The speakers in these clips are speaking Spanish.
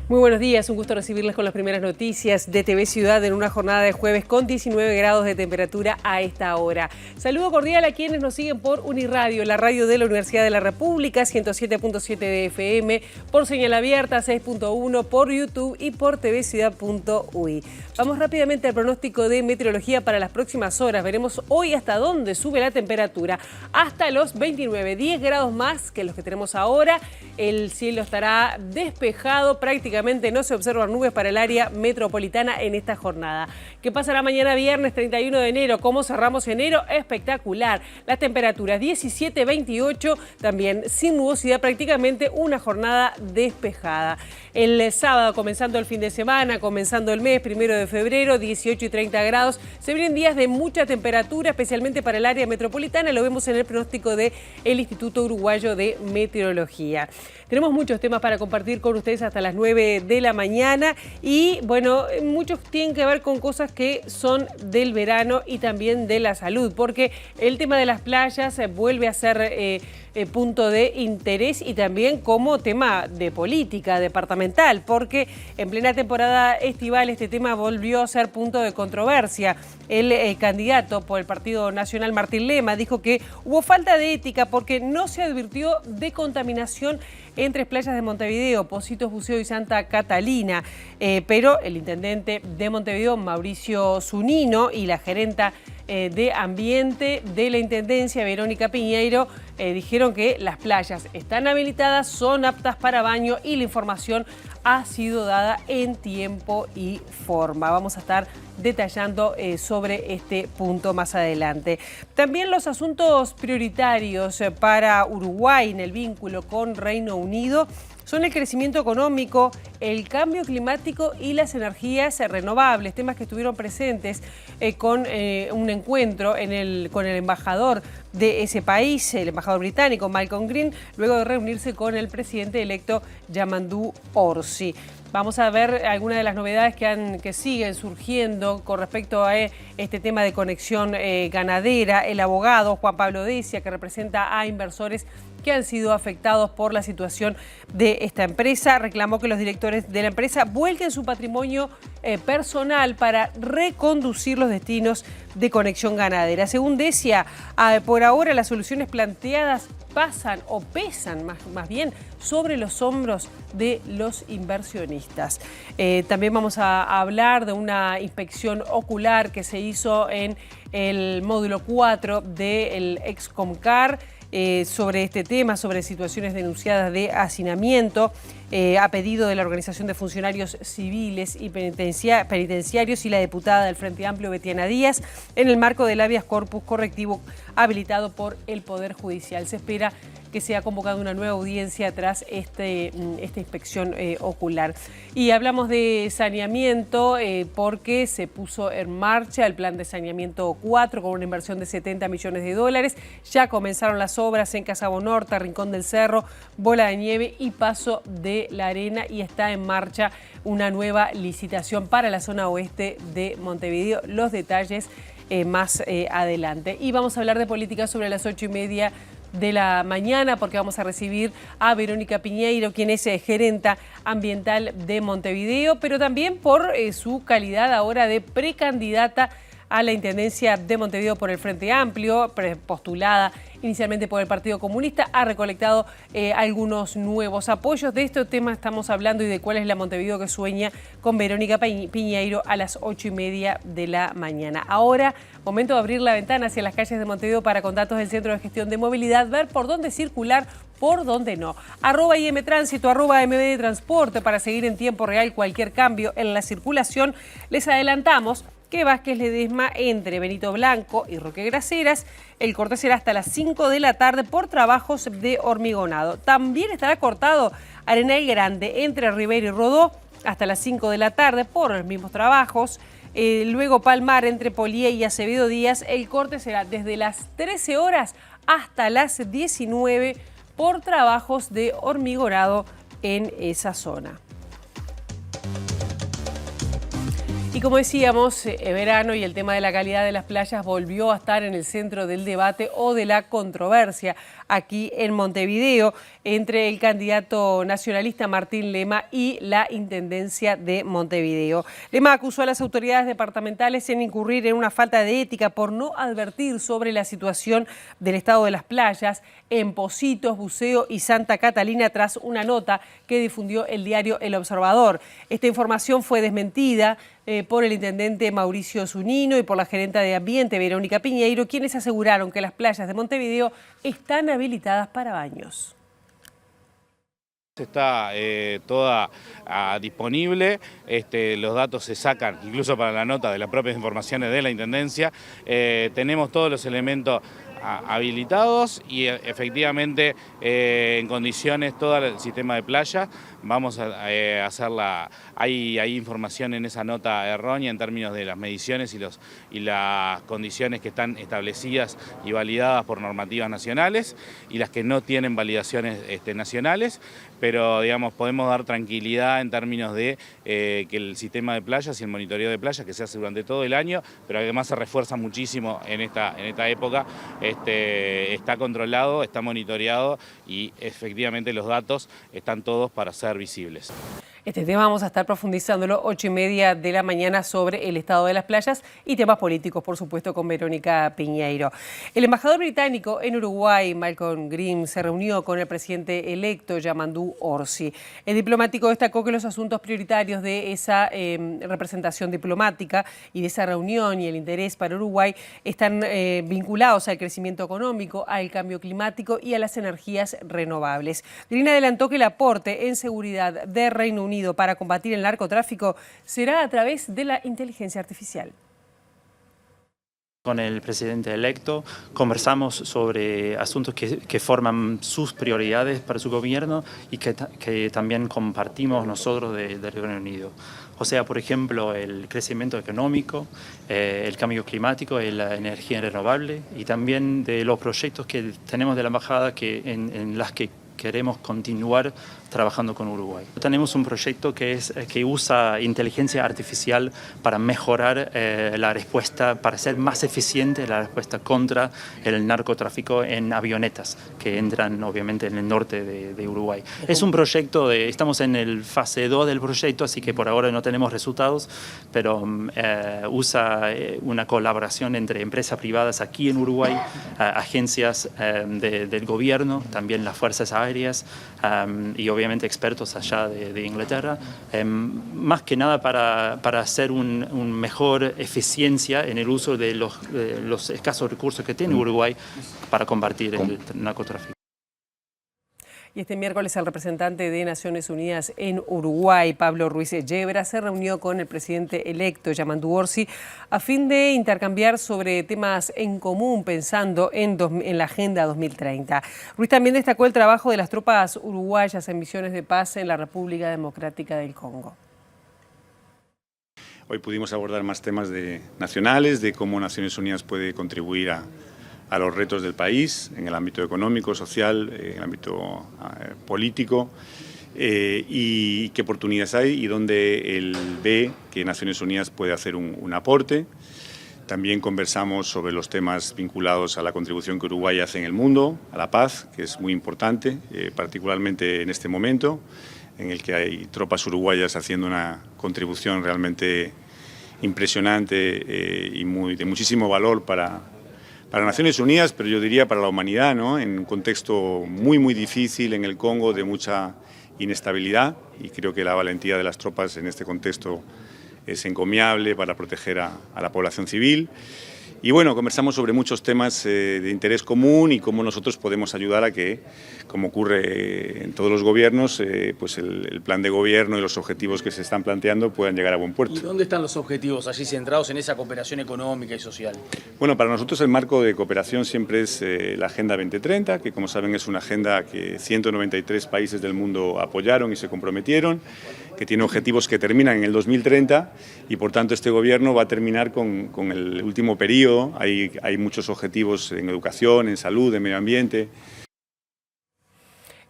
Muy buenos días, un gusto recibirles con las primeras noticias de TV Ciudad en una jornada de jueves con 19 grados de temperatura a esta hora. Saludo cordial a quienes nos siguen por Uniradio, la radio de la Universidad de la República, 107.7 de FM, por señal abierta, 6.1, por YouTube y por tvciudad.ui. Vamos rápidamente al pronóstico de meteorología para las próximas horas. Veremos hoy hasta dónde sube la temperatura, hasta los 29, 10 grados más que los que tenemos ahora. El cielo estará despejado, prácticamente no se observan nubes para el área metropolitana en esta jornada. ¿Qué pasará mañana viernes 31 de enero? ¿Cómo cerramos enero? Espectacular. Las temperaturas 17, 28, también sin nubosidad, prácticamente una jornada despejada. El sábado, comenzando el fin de semana, comenzando el mes, 1 de febrero, 18 y 30 grados. Se vienen días de mucha temperatura, especialmente para el área metropolitana. Lo vemos en el pronóstico del Instituto Uruguayo de Meteorología. Tenemos muchos temas para compartir con ustedes hasta las 9 de la mañana y, bueno, muchos tienen que ver con cosas que son del verano y también de la salud, porque el tema de las playas vuelve a ser punto de interés y también como tema de política departamental, porque en plena temporada estival este tema volvió a ser punto de controversia. El candidato por el Partido Nacional, Martín Lema, dijo que hubo falta de ética porque no se advirtió de contaminación en tres playas de Montevideo, Pocitos, Buceo y Santa Catalina. Pero el intendente de Montevideo, Mauricio Zunino, y la gerenta de Ambiente de la Intendencia, Verónica Piñeiro, dijeron que las playas están habilitadas, son aptas para baño y la información ha sido dada en tiempo y forma. Vamos a estar detallando sobre este punto más adelante. También los asuntos prioritarios para Uruguay en el vínculo con Reino Unido son el crecimiento económico, el cambio climático y las energías renovables, temas que estuvieron presentes con un encuentro con el embajador de ese país, el embajador británico Malcolm Green, luego de reunirse con el presidente electo Yamandu Orsi. Vamos a ver algunas de las novedades que siguen surgiendo con respecto a este tema de conexión ganadera. El abogado Juan Pablo Decia, que representa a inversores que han sido afectados por la situación de esta empresa, reclamó que los directores de la empresa vuelquen su patrimonio personal para reconducir los destinos de conexión ganadera. Según Decia, por ahora las soluciones planteadas pasan o pesan más bien sobre los hombros de los inversionistas. También vamos a hablar de una inspección ocular que se hizo en el módulo 4 del Excomcar, sobre este tema, sobre situaciones denunciadas de hacinamiento, a pedido de la Organización de Funcionarios Civiles y Penitenciarios y la diputada del Frente Amplio, Betiana Díaz, en el marco del habeas corpus correctivo habilitado por el Poder Judicial. Se espera que sea convocada una nueva audiencia tras esta inspección ocular. Y hablamos de saneamiento porque se puso en marcha el plan de saneamiento 4 con una inversión de 70 millones de dólares. Ya comenzaron las obras en Casabo Norte, Rincón del Cerro, Bola de Nieve y Paso de la Arena, y está en marcha una nueva licitación para la zona oeste de Montevideo. Los detalles más adelante. Y vamos a hablar de política sobre las 8:30 de la mañana, porque vamos a recibir a Verónica Piñeiro, quien es gerenta ambiental de Montevideo, pero también por su calidad ahora de precandidata a la Intendencia de Montevideo por el Frente Amplio, postulada inicialmente por el Partido Comunista, ha recolectado algunos nuevos apoyos. De este tema estamos hablando y de cuál es la Montevideo que sueña con Verónica Piñeiro a las 8:30 de la mañana. Ahora, momento de abrir la ventana hacia las calles de Montevideo para, con datos del Centro de Gestión de Movilidad, ver por dónde circular, por dónde no. @IMTránsito, @MB Transporte, para seguir en tiempo real cualquier cambio en la circulación. Les adelantamos que Vázquez Ledesma entre Benito Blanco y Roque Graceras. El corte será hasta las 5 de la tarde por trabajos de hormigonado. También estará cortado Arenal Grande entre Rivera y Rodó hasta las 5 de la tarde por los mismos trabajos. Luego Palmar entre Polié y Acevedo Díaz. El corte será desde las 13 horas hasta las 19 por trabajos de hormigonado en esa zona. Y como decíamos, verano y el tema de la calidad de las playas volvió a estar en el centro del debate o de la controversia aquí en Montevideo entre el candidato nacionalista Martín Lema y la Intendencia de Montevideo. Lema acusó a las autoridades departamentales en incurrir en una falta de ética por no advertir sobre la situación del estado de las playas en Pocitos, Buceo y Santa Catalina tras una nota que difundió el diario El Observador. Esta información fue desmentida por el intendente Mauricio Zunino y por la gerenta de Ambiente, Verónica Piñeiro, quienes aseguraron que las playas de Montevideo están habilitadas para baños. Está toda disponible, los datos se sacan incluso para la nota de las propias informaciones de la Intendencia, tenemos todos los elementos habilitados y efectivamente en condiciones todo el sistema de playa. Vamos a hacerla, hay información en esa nota errónea en términos de las mediciones y las condiciones que están establecidas y validadas por normativas nacionales y las que no tienen validaciones nacionales, pero digamos podemos dar tranquilidad en términos de que el sistema de playas y el monitoreo de playas que se hace durante todo el año, pero además se refuerza muchísimo en esta época, está controlado, está monitoreado y efectivamente los datos están todos para ser visibles. Este tema vamos a estar profundizándolo 8:30 de la mañana sobre el estado de las playas y temas políticos, por supuesto, con Verónica Piñeiro. El embajador británico en Uruguay, Malcolm Grimm, se reunió con el presidente electo, Yamandu Orsi. El diplomático destacó que los asuntos prioritarios de esa representación diplomática y de esa reunión y el interés para Uruguay están vinculados al crecimiento económico, al cambio climático y a las energías renovables. Grimm adelantó que el aporte en seguridad de Reino Unido para combatir el narcotráfico será a través de la inteligencia artificial. Con el presidente electo conversamos sobre asuntos que forman sus prioridades para su gobierno y que también compartimos nosotros del Reino Unido. O sea, por ejemplo, el crecimiento económico, el cambio climático, la energía renovable y también de los proyectos que tenemos de la embajada en las que queremos continuar trabajando con Uruguay. Tenemos un proyecto que usa inteligencia artificial para mejorar la respuesta, para ser más eficiente la respuesta contra el narcotráfico en avionetas que entran obviamente en el norte de Uruguay. Es un proyecto, estamos en el fase 2 del proyecto, así que por ahora no tenemos resultados, pero usa una colaboración entre empresas privadas aquí en Uruguay, agencias del gobierno, también las fuerzas aéreas y obviamente expertos allá de Inglaterra, más que nada para hacer un mejor eficiencia en el uso de los escasos recursos que tiene Uruguay para combatir el narcotráfico. Y este miércoles el representante de Naciones Unidas en Uruguay, Pablo Ruiz Yebra, se reunió con el presidente electo, Yamandu Orsi, a fin de intercambiar sobre temas en común, pensando en la Agenda 2030. Ruiz también destacó el trabajo de las tropas uruguayas en misiones de paz en la República Democrática del Congo. Hoy pudimos abordar más temas nacionales, de cómo Naciones Unidas puede contribuir a los retos del país, en el ámbito económico, social, en el ámbito político, y qué oportunidades hay y dónde él ve que Naciones Unidas puede hacer un aporte. También conversamos sobre los temas vinculados a la contribución que Uruguay hace en el mundo, a la paz, que es muy importante, particularmente en este momento, en el que hay tropas uruguayas haciendo una contribución realmente impresionante y de muchísimo valor para Naciones Unidas, pero yo diría para la humanidad, ¿no? En un contexto muy difícil en el Congo, de mucha inestabilidad, y creo que la valentía de las tropas en este contexto es encomiable para proteger a la población civil. Y bueno, conversamos sobre muchos temas de interés común y cómo nosotros podemos ayudar a que, como ocurre en todos los gobiernos, pues el plan de gobierno y los objetivos que se están planteando puedan llegar a buen puerto. ¿Y dónde están los objetivos allí centrados en esa cooperación económica y social? Bueno, para nosotros el marco de cooperación siempre es la Agenda 2030, que como saben es una agenda que 193 países del mundo apoyaron y se comprometieron, que tiene objetivos que terminan en el 2030 y por tanto este gobierno va a terminar con el último periodo. Hay muchos objetivos en educación, en salud, en medio ambiente.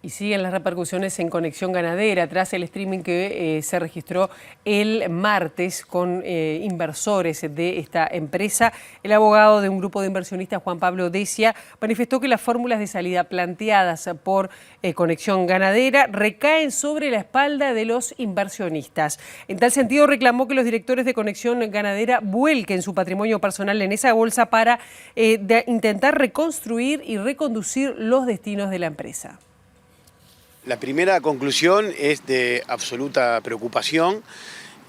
Y siguen las repercusiones en Conexión Ganadera tras el streaming que se registró el martes con inversores de esta empresa. El abogado de un grupo de inversionistas, Juan Pablo Decia, manifestó que las fórmulas de salida planteadas por Conexión Ganadera recaen sobre la espalda de los inversionistas. En tal sentido, reclamó que los directores de Conexión Ganadera vuelquen su patrimonio personal en esa bolsa para intentar reconstruir y reconducir los destinos de la empresa. La primera conclusión es de absoluta preocupación.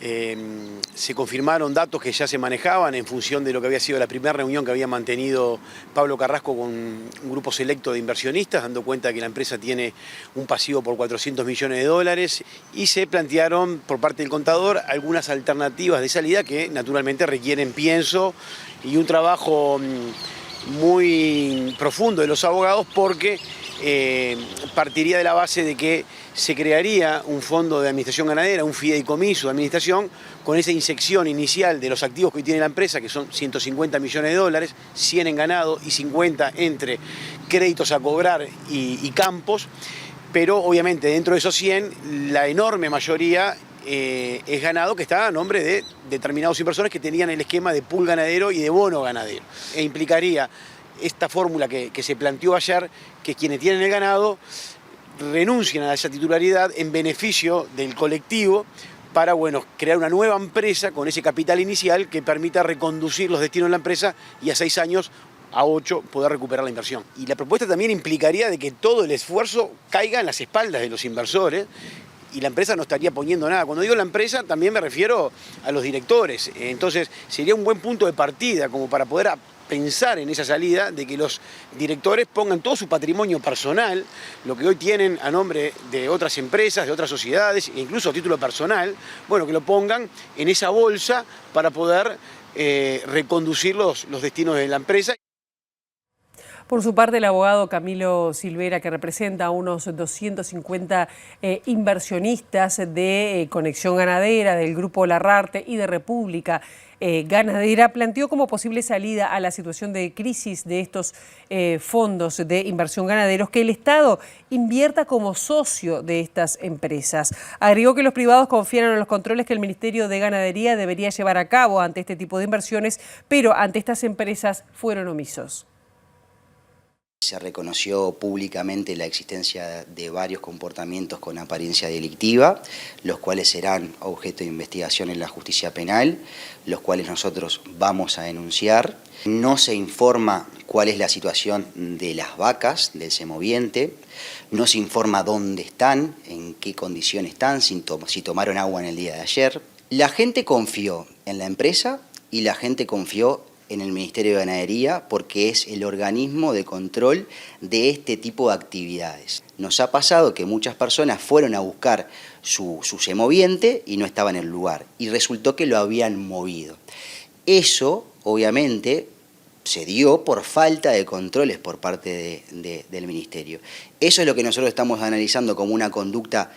Se confirmaron datos que ya se manejaban en función de lo que había sido la primera reunión que había mantenido Pablo Carrasco con un grupo selecto de inversionistas, dando cuenta de que la empresa tiene un pasivo por 400 millones de dólares, y se plantearon por parte del contador algunas alternativas de salida que naturalmente requieren pienso y un trabajo muy profundo de los abogados, porque partiría de la base de que se crearía un fondo de administración ganadera, un fideicomiso de administración, con esa inyección inicial de los activos que hoy tiene la empresa, que son 150 millones de dólares, 100 en ganado y 50 entre créditos a cobrar y campos, pero obviamente dentro de esos 100 la enorme mayoría es ganado que está a nombre de determinados inversores que tenían el esquema de pool ganadero y de bono ganadero. E implicaría esta fórmula que se planteó ayer, que quienes tienen el ganado renuncien a esa titularidad en beneficio del colectivo para, bueno, crear una nueva empresa con ese capital inicial que permita reconducir los destinos de la empresa y a 6 años, a 8, poder recuperar la inversión. Y la propuesta también implicaría de que todo el esfuerzo caiga en las espaldas de los inversores y la empresa no estaría poniendo nada. Cuando digo la empresa también me refiero a los directores. Entonces sería un buen punto de partida como para poder pensar en esa salida, de que los directores pongan todo su patrimonio personal, lo que hoy tienen a nombre de otras empresas, de otras sociedades, e incluso a título personal, bueno, que lo pongan en esa bolsa para poder reconducir los destinos de la empresa. Por su parte, el abogado Camilo Silvera, que representa a unos 250 inversionistas de Conexión Ganadera, del Grupo Larrarte y de República Ganadera, planteó como posible salida a la situación de crisis de estos fondos de inversión ganaderos que el Estado invierta como socio de estas empresas. Agregó que los privados confiaron en los controles que el Ministerio de Ganadería debería llevar a cabo ante este tipo de inversiones, pero ante estas empresas fueron omisos. Se reconoció públicamente la existencia de varios comportamientos con apariencia delictiva, los cuales serán objeto de investigación en la justicia penal, los cuales nosotros vamos a denunciar. No se informa cuál es la situación de las vacas del semoviente, no se informa dónde están, en qué condición están, si tomaron agua en el día de ayer. La gente confió en la empresa y la gente confió en el Ministerio de Ganadería porque es el organismo de control de este tipo de actividades. Nos ha pasado que muchas personas fueron a buscar su semoviente y no estaba en el lugar y resultó que lo habían movido. Eso, obviamente, se dio por falta de controles por parte del Ministerio. Eso es lo que nosotros estamos analizando como una conducta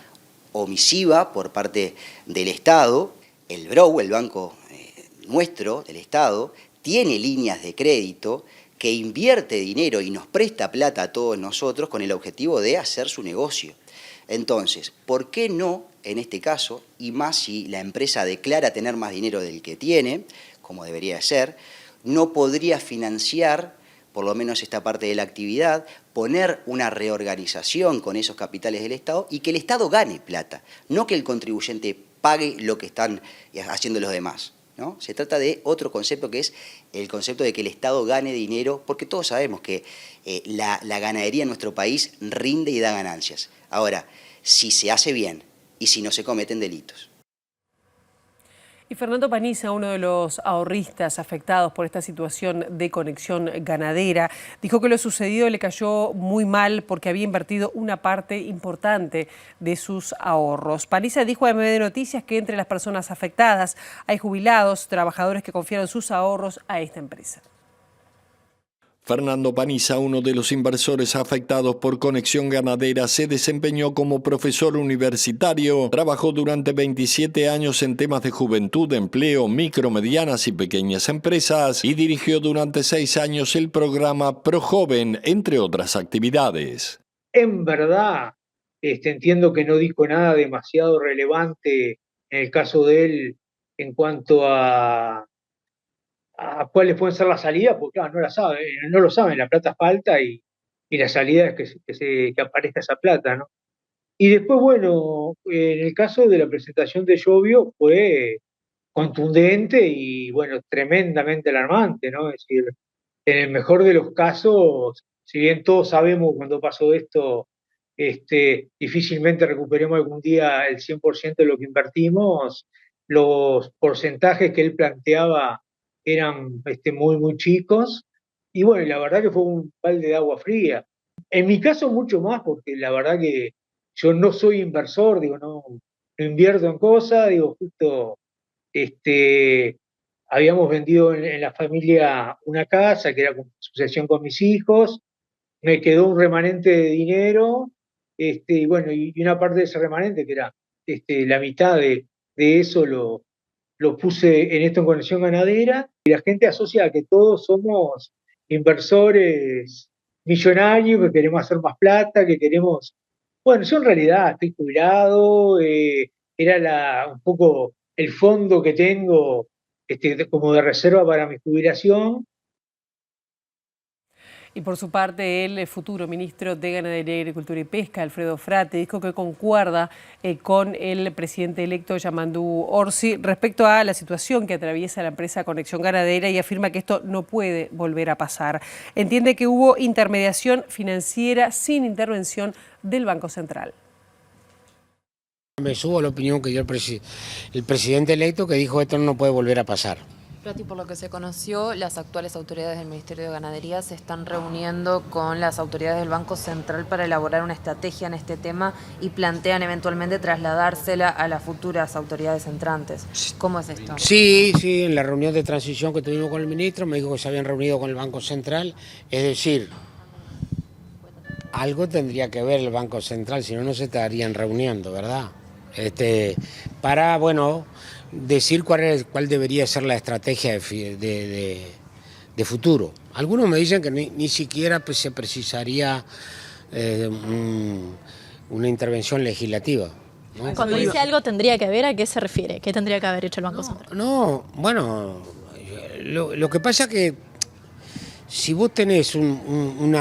omisiva por parte del Estado. El BROU, el banco nuestro, del Estado, tiene líneas de crédito que invierte dinero y nos presta plata a todos nosotros con el objetivo de hacer su negocio. Entonces, ¿por qué no, en este caso, y más si la empresa declara tener más dinero del que tiene, como debería ser, no podría financiar, por lo menos esta parte de la actividad, poner una reorganización con esos capitales del Estado y que el Estado gane plata, no que el contribuyente pague lo que están haciendo los demás, ¿no? Se trata de otro concepto que es el concepto de que el Estado gane dinero, porque todos sabemos que la ganadería en nuestro país rinde y da ganancias. Ahora, si se hace bien y si no se cometen delitos. Y Fernando Paniza, uno de los ahorristas afectados por esta situación de Conexión Ganadera, dijo que lo sucedido le cayó muy mal porque había invertido una parte importante de sus ahorros. Paniza dijo a MD Noticias que entre las personas afectadas hay jubilados, trabajadores que confiaron sus ahorros a esta empresa. Fernando Paniza, uno de los inversores afectados por Conexión Ganadera, se desempeñó como profesor universitario, trabajó durante 27 años en temas de juventud, empleo, micro, medianas y pequeñas empresas y dirigió durante 6 años el programa ProJoven, entre otras actividades. En verdad, entiendo que no dijo nada demasiado relevante en el caso de él en cuanto a cuáles pueden ser las salidas, porque claro, no lo saben, la plata falta y la salida es que aparezca esa plata, ¿no? Y después, bueno, en el caso de la presentación de Llobio fue contundente y, bueno, tremendamente alarmante, ¿no? Es decir, en el mejor de los casos, si bien todos sabemos cuando pasó esto, difícilmente recuperemos algún día el 100% de lo que invertimos, los porcentajes que él planteaba eran muy, muy chicos. Y bueno, la verdad que fue un balde de agua fría. En mi caso mucho más, porque la verdad que yo no soy inversor, digo, no invierto en cosas, digo, justo habíamos vendido en la familia una casa que era con sucesión con mis hijos, me quedó un remanente de dinero, y bueno, y una parte de ese remanente, que era la mitad de eso, lo puse en esto en Conexión Ganadera, y la gente asocia a que todos somos inversores millonarios, que queremos hacer más plata, que queremos... Bueno, yo en realidad estoy jubilado, era un poco el fondo que tengo como de reserva para mi jubilación. Y por su parte, el futuro ministro de Ganadería, Agricultura y Pesca, Alfredo Frate, dijo que concuerda con el presidente electo Yamandú Orsi respecto a la situación que atraviesa la empresa Conexión Ganadera y afirma que esto no puede volver a pasar. Entiende que hubo intermediación financiera sin intervención del Banco Central. Me subo a la opinión que dio el presidente electo, que dijo esto no puede volver a pasar. Plati, por lo que se conoció, las actuales autoridades del Ministerio de Ganadería se están reuniendo con las autoridades del Banco Central para elaborar una estrategia en este tema y plantean eventualmente trasladársela a las futuras autoridades entrantes. ¿Cómo es esto? Sí, en la reunión de transición que tuvimos con el ministro me dijo que se habían reunido con el Banco Central, es decir, algo tendría que ver el Banco Central, si no, no se estarían reuniendo, ¿verdad? Para, bueno, decir cuál debería ser la estrategia de futuro. Algunos me dicen que ni siquiera pues, se precisaría una intervención legislativa, ¿no? Cuando dice algo tendría que ver, ¿a qué se refiere? ¿Qué tendría que haber hecho el Banco Central? No, bueno, lo que pasa es que si vos tenés un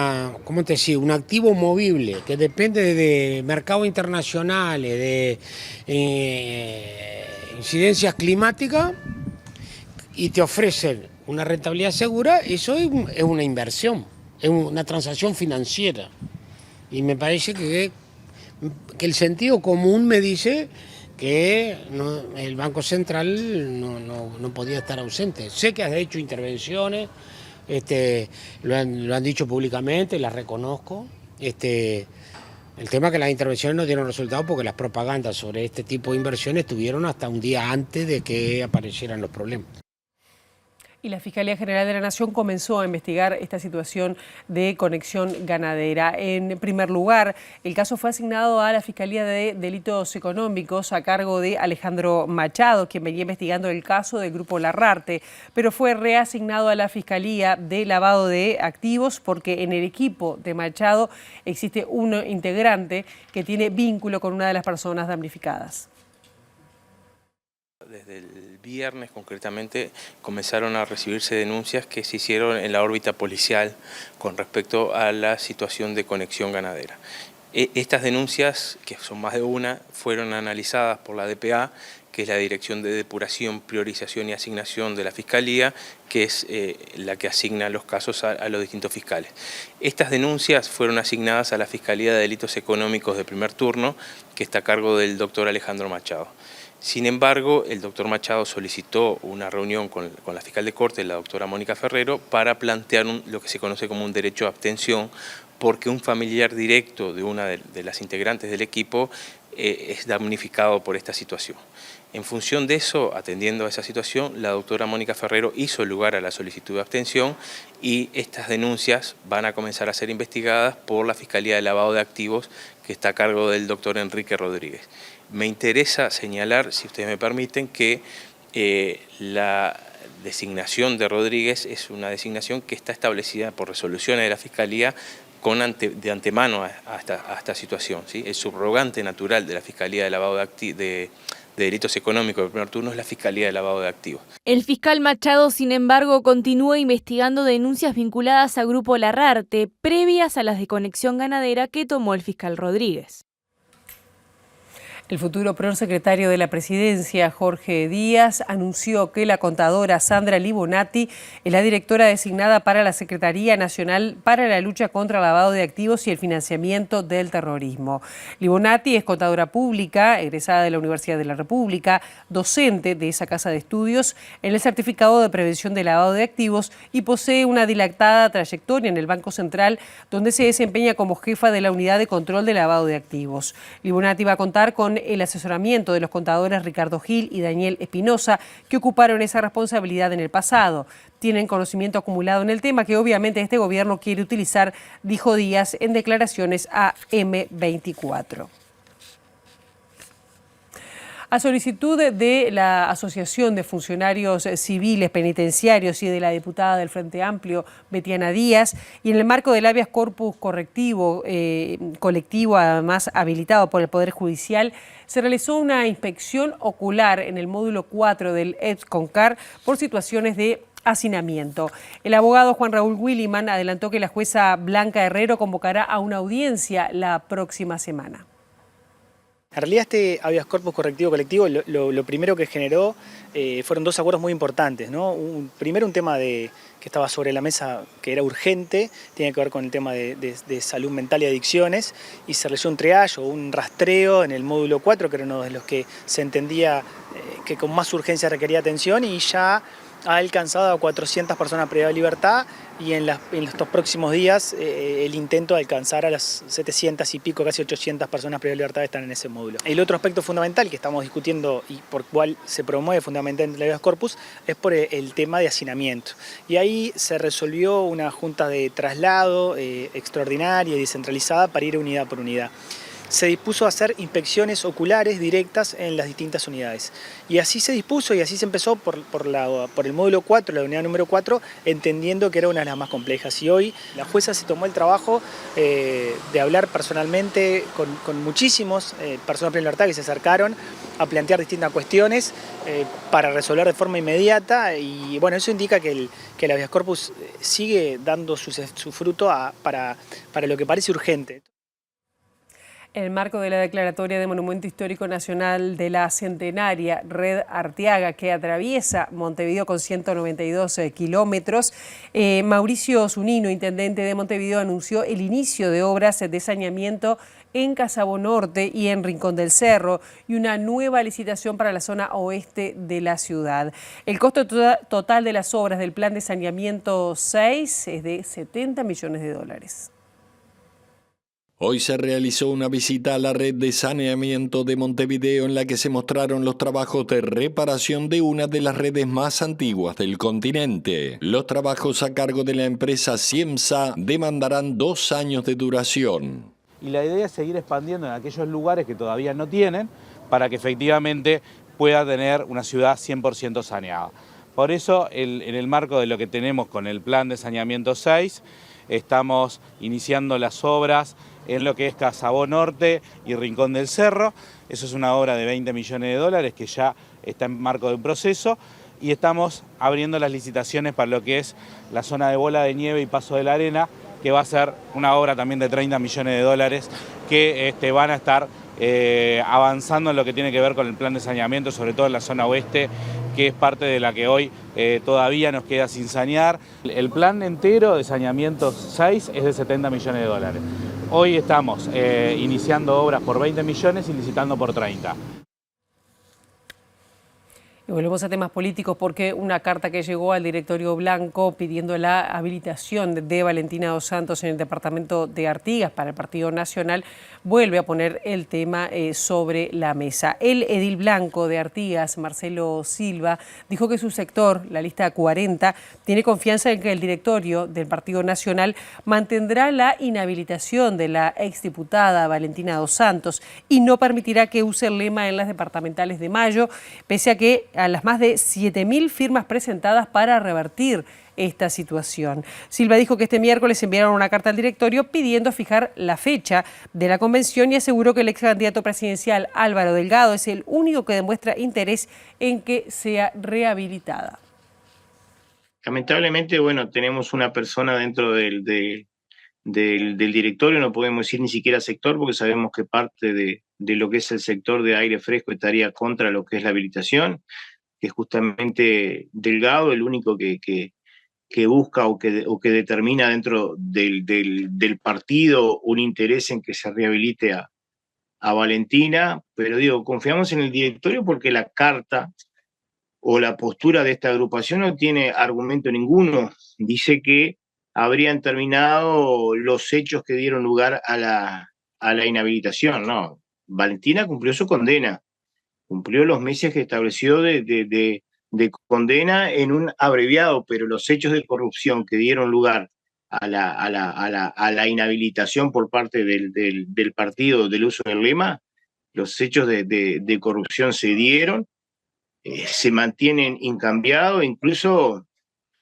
activo movible que depende de mercados internacionales, de incidencias climáticas, y te ofrecen una rentabilidad segura, eso es una inversión, es una transacción financiera. Y me parece que el sentido común me dice que el Banco Central no podía estar ausente. Sé que has hecho intervenciones, lo han dicho públicamente, las reconozco. El tema es que las intervenciones no dieron resultado porque las propagandas sobre este tipo de inversiones estuvieron hasta un día antes de que aparecieran los problemas. Y la Fiscalía General de la Nación comenzó a investigar esta situación de Conexión Ganadera. En primer lugar, el caso fue asignado a la Fiscalía de Delitos Económicos a cargo de Alejandro Machado, quien venía investigando el caso del Grupo Larrarte, pero fue reasignado a la Fiscalía de Lavado de Activos porque en el equipo de Machado existe un integrante que tiene vínculo con una de las personas damnificadas. Desde el viernes concretamente comenzaron a recibirse denuncias que se hicieron en la órbita policial con respecto a la situación de Conexión Ganadera. Estas denuncias, que son más de una, fueron analizadas por la DPA, que es la Dirección de Depuración, Priorización y Asignación de la Fiscalía, que es la que asigna los casos a los distintos fiscales. Estas denuncias fueron asignadas a la Fiscalía de Delitos Económicos de primer turno, que está a cargo del doctor Alejandro Machado. Sin embargo, el doctor Machado solicitó una reunión con la fiscal de corte, la doctora Mónica Ferrero, para plantear lo que se conoce como un derecho a abstención, porque un familiar directo de una de las integrantes del equipo es damnificado por esta situación. En función de eso, atendiendo a esa situación, la doctora Mónica Ferrero hizo lugar a la solicitud de abstención y estas denuncias van a comenzar a ser investigadas por la Fiscalía de Lavado de Activos, que está a cargo del doctor Enrique Rodríguez. Me interesa señalar, si ustedes me permiten, que la designación de Rodríguez es una designación que está establecida por resoluciones de la Fiscalía de antemano a esta situación, ¿sí? El subrogante natural de la Fiscalía de Lavado de Delitos Económicos del primer turno es la Fiscalía de Lavado de Activos. El fiscal Machado, sin embargo, continúa investigando denuncias vinculadas a Grupo Larrarte, previas a las de Conexión Ganadera que tomó el fiscal Rodríguez. El futuro prosecretario de la Presidencia, Jorge Díaz, anunció que la contadora Sandra Libonati es la directora designada para la Secretaría Nacional para la Lucha contra el Lavado de Activos y el Financiamiento del Terrorismo. Libonati es contadora pública, egresada de la Universidad de la República, docente de esa casa de estudios en el Certificado de Prevención de Lavado de Activos y posee una dilatada trayectoria en el Banco Central, donde se desempeña como jefa de la Unidad de Control de Lavado de Activos. Libonati va a contar con el asesoramiento de los contadores Ricardo Gil y Daniel Espinosa, que ocuparon esa responsabilidad en el pasado. Tienen conocimiento acumulado en el tema que obviamente este gobierno quiere utilizar, dijo Díaz en declaraciones a M24. A solicitud de la Asociación de Funcionarios Civiles Penitenciarios y de la diputada del Frente Amplio, Betiana Díaz, y en el marco del habeas corpus colectivo, además habilitado por el Poder Judicial, se realizó una inspección ocular en el módulo 4 del EPSCONCAR por situaciones de hacinamiento. El abogado Juan Raúl Williman adelantó que la jueza Blanca Herrero convocará a una audiencia la próxima semana. En realidad este habeas corpus correctivo colectivo lo primero que generó fueron dos acuerdos muy importantes, ¿no? Primero un tema que estaba sobre la mesa que era urgente, tiene que ver con el tema de salud mental y adicciones, y se realizó un triage o un rastreo en el módulo 4, que era uno de los que se entendía que con más urgencia requería atención, y ya ha alcanzado a 400 personas privadas de libertad, y en estos próximos días el intento de alcanzar a las 700 y pico, casi 800 personas privadas de libertad están en ese módulo. El otro aspecto fundamental que estamos discutiendo y por cual se promueve fundamentalmente el habeas corpus es por el tema de hacinamiento. Y ahí se resolvió una junta de traslado extraordinaria y descentralizada para ir unidad por unidad. Se dispuso a hacer inspecciones oculares directas en las distintas unidades. Y así se dispuso y así se empezó por el módulo 4, la unidad número 4, entendiendo que era una de las más complejas. Y hoy la jueza se tomó el trabajo de hablar personalmente con muchísimos personas de libertad que se acercaron a plantear distintas cuestiones para resolver de forma inmediata. Y bueno, eso indica que el habeas corpus sigue dando su fruto para lo que parece urgente. En el marco de la declaratoria de Monumento Histórico Nacional de la centenaria Red Arteaga, que atraviesa Montevideo con 192 kilómetros, Mauricio Zunino, intendente de Montevideo, anunció el inicio de obras de saneamiento en Casabo Norte y en Rincón del Cerro y una nueva licitación para la zona oeste de la ciudad. El costo total de las obras del Plan de Saneamiento 6 es de $70 millones. Hoy se realizó una visita a la red de saneamiento de Montevideo en la que se mostraron los trabajos de reparación de una de las redes más antiguas del continente. Los trabajos a cargo de la empresa Ciemsa demandarán 2 años de duración. Y la idea es seguir expandiendo en aquellos lugares que todavía no tienen para que efectivamente pueda tener una ciudad 100% saneada. Por eso, en el marco de lo que tenemos con el Plan de Saneamiento 6, estamos iniciando las obras en lo que es Casabo Norte y Rincón del Cerro. Eso es una obra de $20 millones que ya está en marco de un proceso, y estamos abriendo las licitaciones para lo que es la zona de Bola de Nieve y Paso de la Arena, que va a ser una obra también de $30 millones que van a estar avanzando en lo que tiene que ver con el plan de saneamiento, sobre todo en la zona oeste, que es parte de la que hoy todavía nos queda sin sanear. El plan entero de saneamiento 6 es de $70 millones. Hoy estamos iniciando obras por 20 millones y licitando por 30. Y volvemos a temas políticos porque una carta que llegó al directorio blanco pidiendo la habilitación de Valentina Dos Santos en el departamento de Artigas para el Partido Nacional vuelve a poner el tema sobre la mesa. El edil blanco de Artigas, Marcelo Silva, dijo que su sector, la lista 40, tiene confianza en que el directorio del Partido Nacional mantendrá la inhabilitación de la exdiputada Valentina Dos Santos y no permitirá que use el lema en las departamentales de mayo, pese a las más de 7.000 firmas presentadas para revertir esta situación. Silva dijo que este miércoles enviaron una carta al directorio pidiendo fijar la fecha de la convención y aseguró que el ex candidato presidencial Álvaro Delgado es el único que demuestra interés en que sea rehabilitada. Lamentablemente, bueno, tenemos una persona dentro del directorio, no podemos decir ni siquiera sector, porque sabemos que parte de lo que es el sector de aire fresco estaría contra lo que es la habilitación, que es justamente Delgado el único que busca o que determina dentro del partido un interés en que se rehabilite a Valentina, pero digo, confiamos en el directorio porque la carta o la postura de esta agrupación no tiene argumento ninguno. Dice que habrían terminado los hechos que dieron lugar a la inhabilitación. No, Valentina cumplió su condena, cumplió los meses que estableció de condena en un abreviado, pero los hechos de corrupción que dieron lugar a la inhabilitación por parte del partido del uso del lema, los hechos de corrupción se dieron, se mantienen incambiados, incluso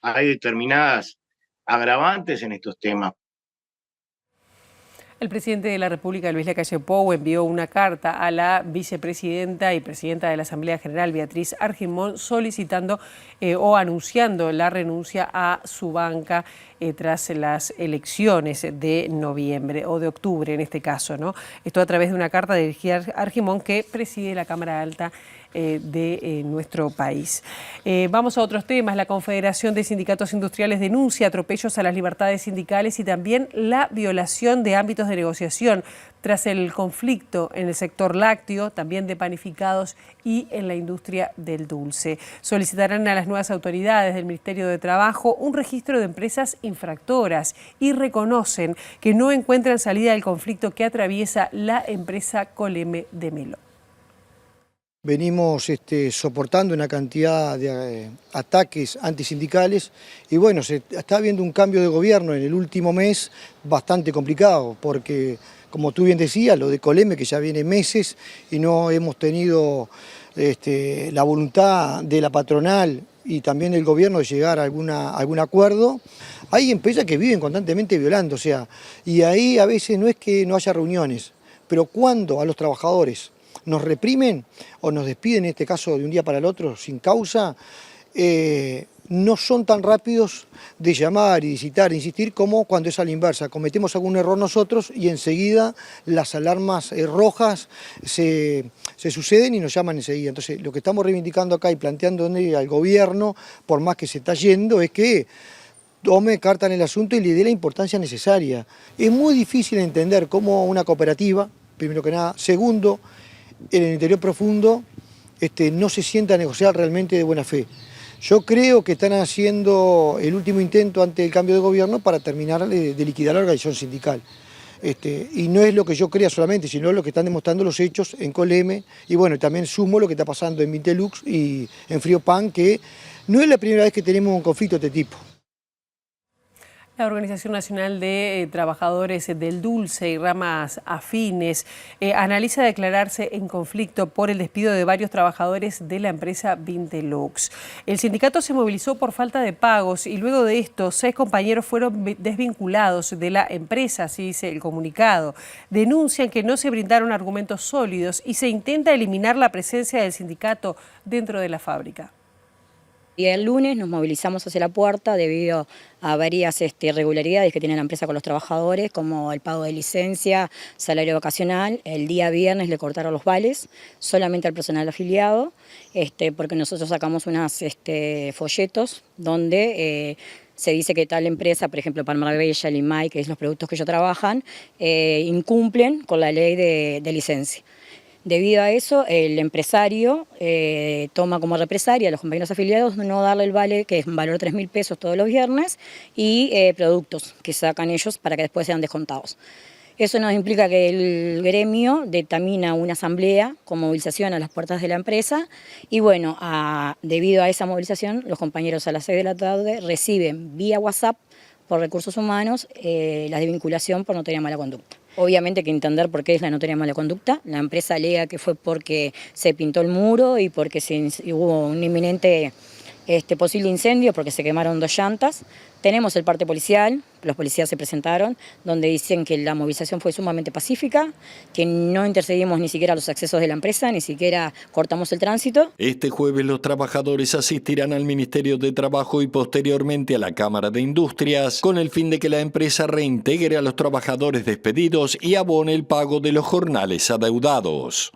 hay determinadas agravantes en estos temas. El presidente de la República, Luis Lacalle Pou, envió una carta a la vicepresidenta y presidenta de la Asamblea General, Beatriz Argimón, solicitando o anunciando la renuncia a su banca tras las elecciones de noviembre o de octubre en este caso, ¿no? Esto a través de una carta dirigida a Argimón, que preside la Cámara Alta de nuestro país. Vamos a otros temas. La Confederación de Sindicatos Industriales denuncia atropellos a las libertades sindicales y también la violación de ámbitos de negociación tras el conflicto en el sector lácteo, también de panificados y en la industria del dulce. Solicitarán a las nuevas autoridades del Ministerio de Trabajo un registro de empresas infractoras y reconocen que no encuentran salida del conflicto que atraviesa la empresa Coleme de Melo. Venimos soportando una cantidad de ataques antisindicales y bueno, se está habiendo un cambio de gobierno en el último mes bastante complicado porque, como tú bien decías, lo de Coleme, que ya viene meses y no hemos tenido la voluntad de la patronal y también del gobierno de llegar a algún acuerdo. Hay empresas que viven constantemente violando, o sea, y ahí a veces no es que no haya reuniones, pero cuando a los trabajadores nos reprimen o nos despiden, en este caso de un día para el otro, sin causa, no son tan rápidos de llamar y citar, insistir, como cuando es a la inversa. Cometemos algún error nosotros y enseguida las alarmas rojas se suceden y nos llaman enseguida. Entonces, lo que estamos reivindicando acá y planteando al gobierno, por más que se está yendo, es que tome carta en el asunto y le dé la importancia necesaria. Es muy difícil entender cómo una cooperativa, primero que nada, segundo, en el interior profundo, no se sienta a negociar realmente de buena fe. Yo creo que están haciendo el último intento ante el cambio de gobierno para terminar de liquidar la organización sindical. Y no es lo que yo crea solamente, sino lo que están demostrando los hechos en Coleme, y bueno, también sumo lo que está pasando en Vintelux y en Friopan, que no es la primera vez que tenemos un conflicto de este tipo. La Organización Nacional de Trabajadores del Dulce y ramas afines analiza declararse en conflicto por el despido de varios trabajadores de la empresa Vintelux. El sindicato se movilizó por falta de pagos y luego de esto 6 compañeros fueron desvinculados de la empresa, así dice el comunicado. Denuncian que no se brindaron argumentos sólidos y se intenta eliminar la presencia del sindicato dentro de la fábrica. Y el lunes nos movilizamos hacia la puerta debido a varias irregularidades que tiene la empresa con los trabajadores, como el pago de licencia, salario vacacional. El día viernes le cortaron los vales solamente al personal afiliado, porque nosotros sacamos unos folletos donde se dice que tal empresa, por ejemplo, Palmarbella, Limay, que es los productos que ellos trabajan, incumplen con la ley de licencia. Debido a eso, el empresario toma como represalia a los compañeros afiliados no darle el vale, que es un valor de 3.000 pesos todos los viernes, y productos que sacan ellos para que después sean descontados. Eso nos implica que el gremio dictamina una asamblea con movilización a las puertas de la empresa y bueno, debido a esa movilización, los compañeros a las 6 de la tarde reciben vía WhatsApp por Recursos Humanos la desvinculación por notoria mala conducta. Obviamente hay que entender por qué es la notoria mala conducta. La empresa alega que fue porque se pintó el muro y porque hubo un inminente posible incendio porque se quemaron 2 llantas. Tenemos el parte policial, los policías se presentaron, donde dicen que la movilización fue sumamente pacífica, que no intercedimos ni siquiera a los accesos de la empresa, ni siquiera cortamos el tránsito. Este jueves los trabajadores asistirán al Ministerio de Trabajo y posteriormente a la Cámara de Industrias, con el fin de que la empresa reintegre a los trabajadores despedidos y abone el pago de los jornales adeudados.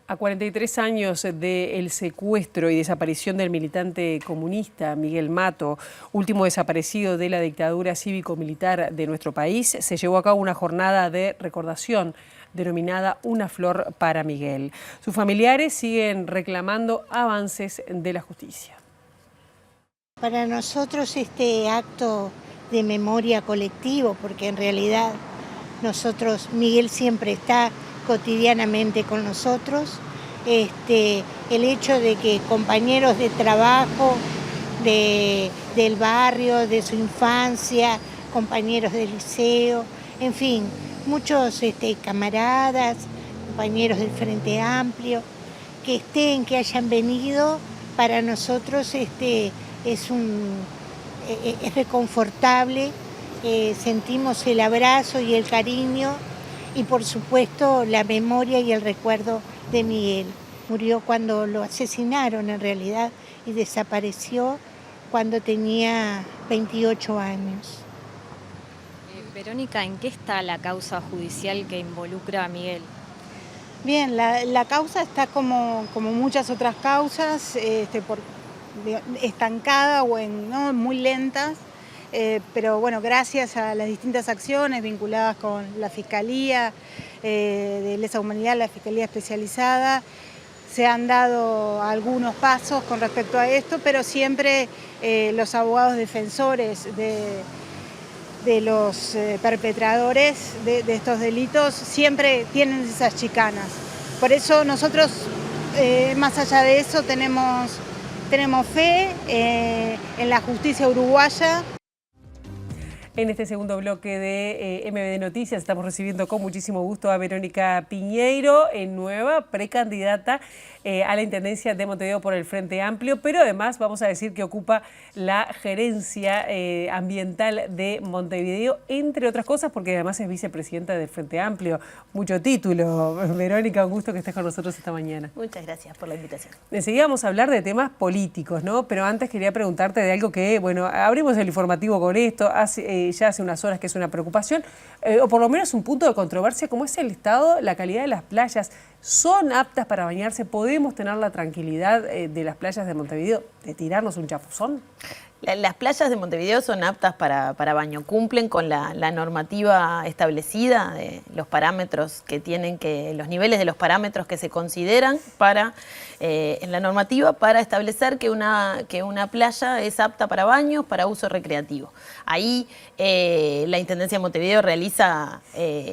A 43 años del secuestro y desaparición del militante comunista Miguel Mato, último desaparecido de la dictadura cívico-militar de nuestro país, se llevó a cabo una jornada de recordación denominada Una flor para Miguel. Sus familiares siguen reclamando avances de la justicia. Para nosotros este acto de memoria colectivo, porque en realidad Miguel siempre está cotidianamente con nosotros, el hecho de que compañeros de trabajo del barrio, de su infancia, compañeros del liceo, en fin, muchos camaradas, compañeros del Frente Amplio, que hayan venido, para nosotros es reconfortable, sentimos el abrazo y el cariño y por supuesto la memoria y el recuerdo de Miguel. Murió cuando lo asesinaron en realidad y desapareció cuando tenía 28 años. Verónica, ¿en qué está la causa judicial que involucra a Miguel? Bien, la causa está como muchas otras causas, estancada o muy lentas, pero bueno, gracias a las distintas acciones vinculadas con la Fiscalía de Lesa Humanidad, la Fiscalía Especializada, se han dado algunos pasos con respecto a esto, pero siempre los abogados defensores de los perpetradores de estos delitos siempre tienen esas chicanas. Por eso nosotros, más allá de eso, tenemos fe en la justicia uruguaya. En este segundo bloque de MBD Noticias estamos recibiendo con muchísimo gusto a Verónica Piñeiro, nueva precandidata a la Intendencia de Montevideo por el Frente Amplio, pero además vamos a decir que ocupa la gerencia ambiental de Montevideo, entre otras cosas, porque además es vicepresidenta del Frente Amplio. Mucho título. Verónica, un gusto que estés con nosotros esta mañana. Muchas gracias por la invitación. Enseguida vamos a hablar de temas políticos, ¿no? Pero antes quería preguntarte de algo que, bueno, abrimos el informativo con esto, ya hace unas horas que es una preocupación, o por lo menos un punto de controversia, como es el estado, la calidad de las playas. ¿Son aptas para bañarse? ¿Podemos tener la tranquilidad de las playas de Montevideo de tirarnos un chapuzón? Las playas de Montevideo son aptas para baño, cumplen con la normativa establecida de los parámetros que tienen los niveles de los parámetros que se consideran en la normativa para establecer que una playa es apta para baños, para uso recreativo. Ahí la Intendencia de Montevideo realiza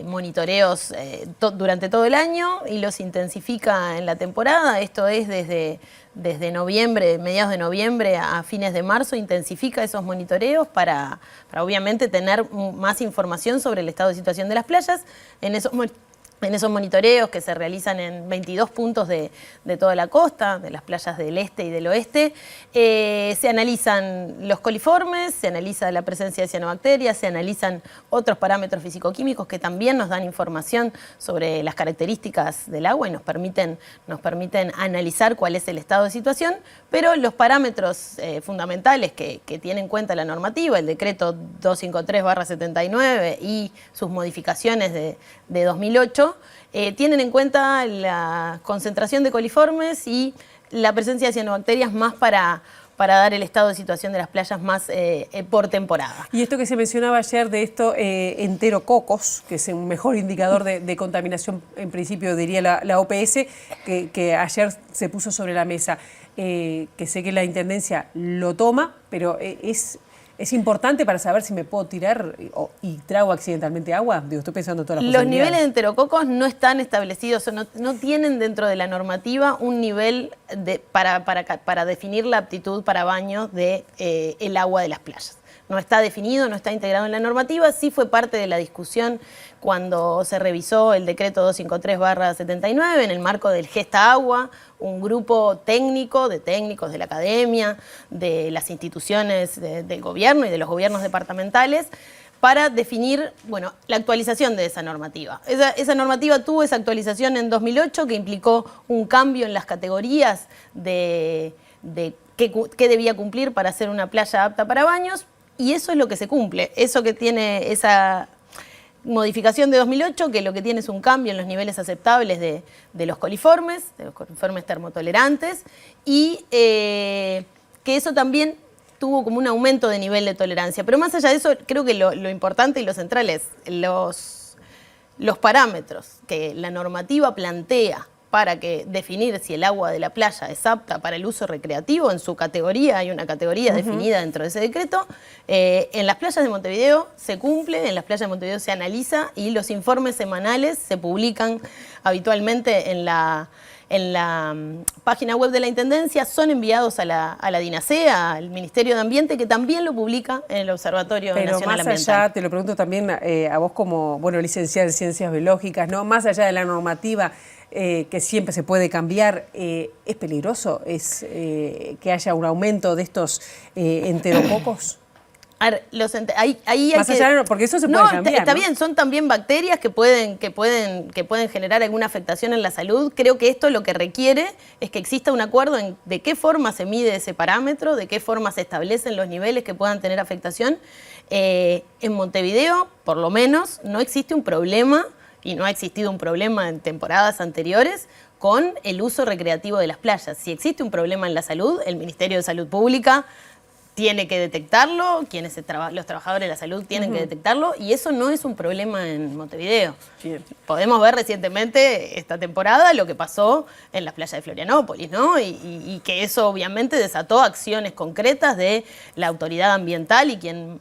monitoreos durante todo el año y los intensifica en la temporada. Esto es desde noviembre, mediados de noviembre a fines de marzo, intensifica esos monitoreos para obviamente tener más información sobre el estado de situación de las playas. En esos monitoreos que se realizan en 22 puntos de toda la costa, de las playas del este y del oeste, se analizan los coliformes, se analiza la presencia de cianobacterias, se analizan otros parámetros fisicoquímicos que también nos dan información sobre las características del agua y nos permiten analizar cuál es el estado de situación, pero los parámetros fundamentales que tiene en cuenta la normativa, el decreto 253/79 y sus modificaciones de 2008, tienen en cuenta la concentración de coliformes y la presencia de cianobacterias más para dar el estado de situación de las playas más por temporada. Y esto que se mencionaba ayer de esto, enterococos, que es un mejor indicador de contaminación, en principio diría la OPS, que ayer se puso sobre la mesa, que sé que la Intendencia lo toma, pero ¿es importante para saber si me puedo tirar y trago accidentalmente agua? Digo, estoy pensando en todas las posibilidades. Los niveles de enterococos no están establecidos, no tienen dentro de la normativa un nivel para definir la aptitud para baño del agua de las playas. no está definido, no está integrado en la normativa. Sí fue parte de la discusión cuando se revisó el decreto 253/79 en el marco del Gesta Agua, un grupo técnico, de técnicos de la academia, de las instituciones del gobierno y de los gobiernos departamentales, para definir, bueno, la actualización de esa normativa. Esa normativa tuvo esa actualización en 2008, que implicó un cambio en las categorías de qué debía cumplir para ser una playa apta para baños, y eso es lo que se cumple. Eso que tiene esa modificación de 2008, que lo que tiene es un cambio en los niveles aceptables de los coliformes termotolerantes, y que eso también tuvo como un aumento de nivel de tolerancia. Pero más allá de eso, creo que lo importante y lo central es los parámetros que la normativa plantea para definir si el agua de la playa es apta para el uso recreativo. En su categoría, hay una categoría definida dentro de ese decreto. En las playas de Montevideo se cumple, en las playas de Montevideo se analiza, y los informes semanales se publican habitualmente en la página web de la Intendencia, son enviados a la DINASEA, al Ministerio de Ambiente, que también lo publica en el Observatorio Nacional Ambiental. Pero más allá, te lo pregunto también a vos como licenciada en Ciencias Biológicas, ¿no? Más allá de la normativa, que siempre se puede cambiar, ¿es peligroso que haya un aumento de estos enterococos? Porque eso se puede cambiar. Está bien, son también bacterias que pueden generar alguna afectación en la salud. Creo que esto lo que requiere es que exista un acuerdo en de qué forma se mide ese parámetro, de qué forma se establecen los niveles que puedan tener afectación. En Montevideo, por lo menos, no existe un problema, y no ha existido un problema en temporadas anteriores, con el uso recreativo de las playas. Si existe un problema en la salud, el Ministerio de Salud Pública tiene que detectarlo, los trabajadores de la salud tienen que detectarlo, y eso no es un problema en Montevideo. Bien. Podemos ver recientemente esta temporada lo que pasó en las playas de Florianópolis, ¿no? Y que eso obviamente desató acciones concretas de la autoridad ambiental y quien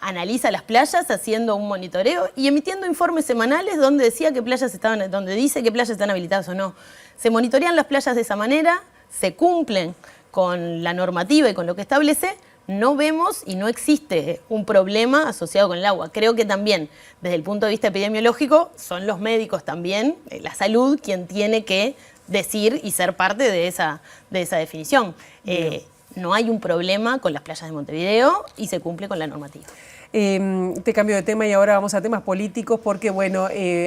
analiza las playas, haciendo un monitoreo y emitiendo informes semanales donde dice qué playas están habilitadas o no. Se monitorean las playas de esa manera, se cumplen con la normativa y con lo que establece. No vemos y no existe un problema asociado con el agua. Creo que también, desde el punto de vista epidemiológico, son los médicos también, la salud, quien tiene que decir y ser parte de esa definición. No hay un problema con las playas de Montevideo y se cumple con la normativa. Te cambio de tema y ahora vamos a temas políticos, porque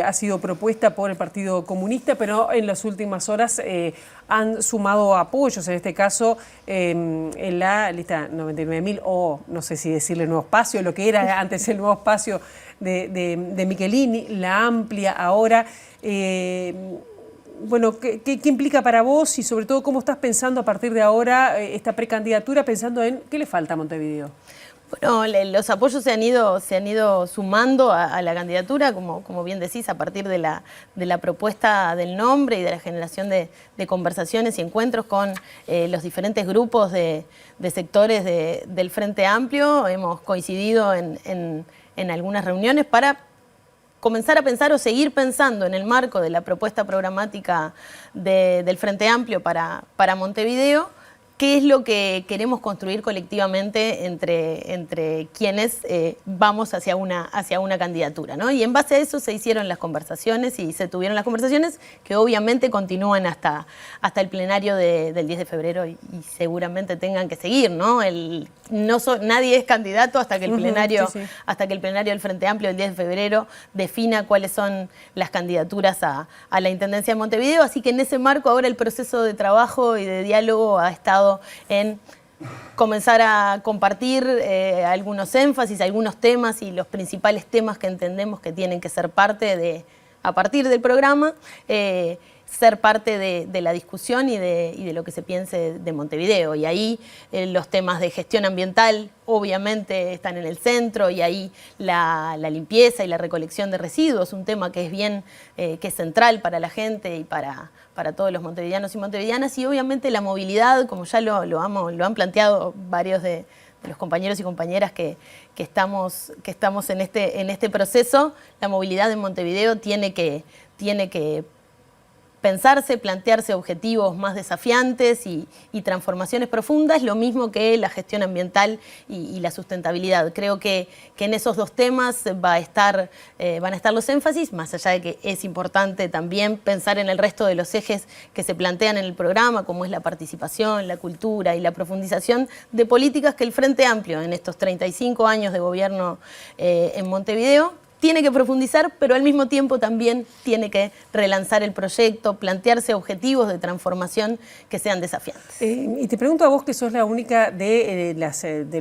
ha sido propuesta por el Partido Comunista, pero en las últimas horas han sumado apoyos, en este caso en la lista 99.000, o no sé si decirle Nuevo Espacio, lo que era antes el Nuevo Espacio de Michelini, la amplia ahora. Bueno, ¿qué implica para vos y sobre todo cómo estás pensando a partir de ahora esta precandidatura, pensando en qué le falta a Montevideo? Bueno, los apoyos se han ido sumando a la candidatura, como bien decís, a partir de la propuesta del nombre y de la generación de conversaciones y encuentros con los diferentes grupos de sectores del Frente Amplio. Hemos coincidido en algunas reuniones para comenzar a pensar o seguir pensando en el marco de la propuesta programática del Frente Amplio para Montevideo, qué es lo que queremos construir colectivamente entre quienes vamos hacia una candidatura, ¿no? Y en base a eso se hicieron las conversaciones y se tuvieron las conversaciones que obviamente continúan hasta el plenario del 10 de febrero y seguramente tengan que seguir, ¿no? Nadie es candidato hasta que el plenario, hasta que el plenario del Frente Amplio del 10 de febrero defina cuáles son las candidaturas a la Intendencia de Montevideo. Así que en ese marco ahora el proceso de trabajo y de diálogo ha estado en comenzar a compartir algunos énfasis, algunos temas y los principales temas que entendemos que tienen que ser parte a partir del programa, ser parte de la discusión y de lo que se piense de Montevideo. Y ahí los temas de gestión ambiental obviamente están en el centro, y ahí la limpieza y la recolección de residuos, un tema que es central para la gente y para todos los montevideanos y montevideanas, y obviamente la movilidad, como ya lo han planteado varios de los compañeros y compañeras que estamos en este proceso. La movilidad en Montevideo tiene que pensarse, plantearse objetivos más desafiantes y transformaciones profundas, lo mismo que la gestión ambiental y la sustentabilidad. Creo que en esos dos temas van a estar los énfasis, más allá de que es importante también pensar en el resto de los ejes que se plantean en el programa, como es la participación, la cultura y la profundización de políticas que el Frente Amplio en estos 35 años de gobierno en Montevideo tiene que profundizar, pero al mismo tiempo también tiene que relanzar el proyecto, plantearse objetivos de transformación que sean desafiantes. Y te pregunto a vos, que sos la única de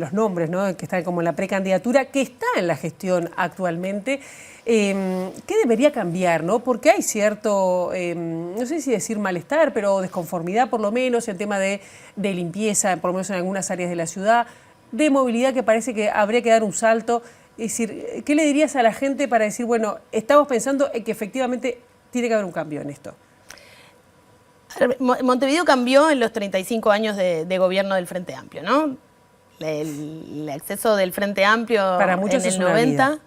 los nombres, ¿no?, que están como en la precandidatura, que está en la gestión actualmente, ¿qué debería cambiar, ¿no? Porque hay cierto, no sé si decir malestar, pero desconformidad por lo menos en tema de limpieza, por lo menos en algunas áreas de la ciudad, de movilidad, que parece que habría que dar un salto. Es decir, ¿qué le dirías a la gente para decir, bueno, estamos pensando en que efectivamente tiene que haber un cambio en esto? Montevideo cambió en los 35 años de gobierno del Frente Amplio, ¿no? El acceso del Frente Amplio para muchos en el 90,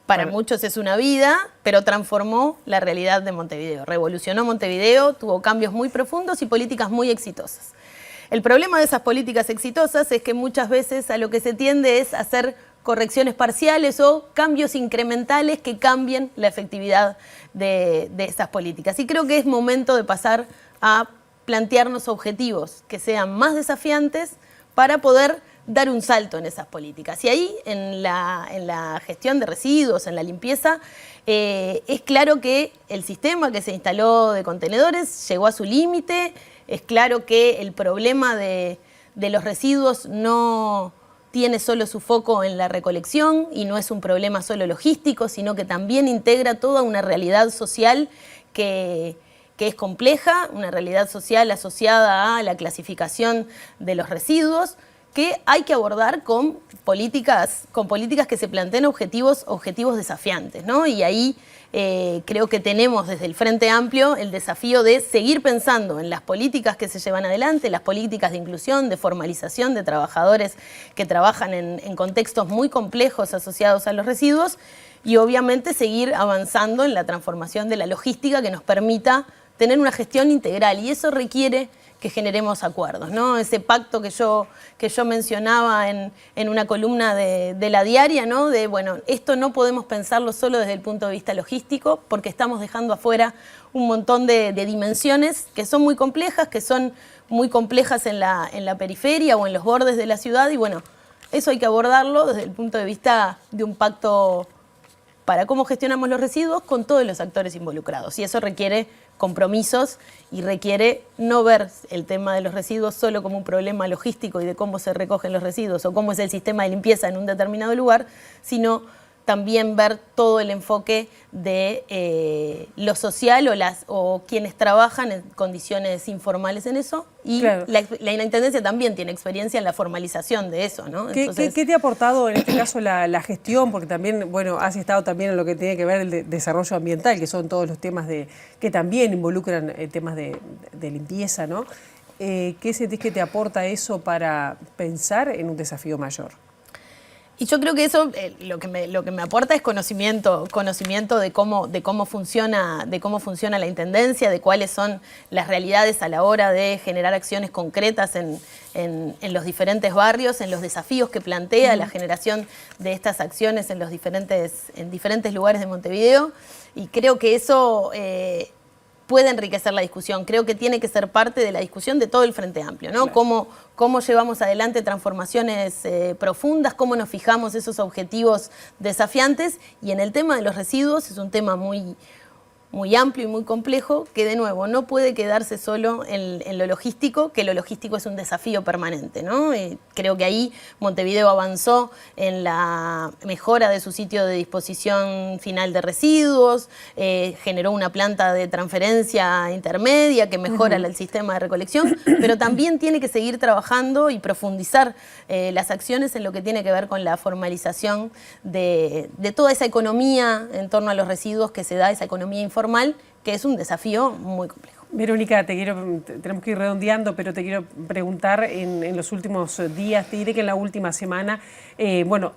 para muchos es una vida, pero transformó la realidad de Montevideo. Revolucionó Montevideo, tuvo cambios muy profundos y políticas muy exitosas. El problema de esas políticas exitosas es que muchas veces a lo que se tiende es hacer correcciones parciales o cambios incrementales que cambien la efectividad de esas políticas. Y creo que es momento de pasar a plantearnos objetivos que sean más desafiantes para poder dar un salto en esas políticas. Y ahí, en la gestión de residuos, en la limpieza, es claro que el sistema que se instaló de contenedores llegó a su límite. Es claro que el problema de los residuos no tiene solo su foco en la recolección y no es un problema solo logístico, sino que también integra toda una realidad social que es compleja, una realidad social asociada a la clasificación de los residuos, que hay que abordar con políticas que se planteen objetivos desafiantes, ¿no? Y ahí creo que tenemos desde el Frente Amplio el desafío de seguir pensando en las políticas que se llevan adelante, las políticas de inclusión, de formalización de trabajadores que trabajan en contextos muy complejos asociados a los residuos, y obviamente seguir avanzando en la transformación de la logística que nos permita tener una gestión integral, y eso requiere que generemos acuerdos, ¿no? Ese pacto que yo mencionaba en una columna de La Diaria, ¿no? De, bueno, esto no podemos pensarlo solo desde el punto de vista logístico, porque estamos dejando afuera un montón de dimensiones que son muy complejas, en la periferia o en los bordes de la ciudad, y bueno, eso hay que abordarlo desde el punto de vista de un pacto para cómo gestionamos los residuos con todos los actores involucrados, y eso requiere compromisos y requiere no ver el tema de los residuos solo como un problema logístico y de cómo se recogen los residuos o cómo es el sistema de limpieza en un determinado lugar, sino también ver todo el enfoque de lo social o quienes trabajan en condiciones informales en eso, y claro, la Intendencia también tiene experiencia en la formalización de eso, ¿no? Entonces, ¿Qué te ha aportado en este caso la gestión? Porque también, bueno, has estado también en lo que tiene que ver el desarrollo ambiental, que son todos los temas que también involucran temas de limpieza, ¿no? ¿Qué sentís que te aporta eso para pensar en un desafío mayor? Y yo creo que eso lo que me aporta es conocimiento de cómo funciona la Intendencia, de cuáles son las realidades a la hora de generar acciones concretas en los diferentes barrios, en los desafíos que plantea la generación de estas acciones en diferentes lugares de Montevideo. Y creo que eso puede enriquecer la discusión. Creo que tiene que ser parte de la discusión de todo el Frente Amplio, ¿no? Claro. Cómo llevamos adelante transformaciones profundas, cómo nos fijamos esos objetivos desafiantes, y en el tema de los residuos es un tema muy amplio y muy complejo, que de nuevo no puede quedarse solo en lo logístico, que lo logístico es un desafío permanente, ¿no? Creo que ahí Montevideo avanzó en la mejora de su sitio de disposición final de residuos, generó una planta de transferencia intermedia que mejora el sistema de recolección, pero también tiene que seguir trabajando y profundizar las acciones en lo que tiene que ver con la formalización de toda esa economía en torno a los residuos que se da, esa economía informal, que es un desafío muy complejo. Verónica, tenemos que ir redondeando, pero te quiero preguntar, en los últimos días, te diré que en la última semana,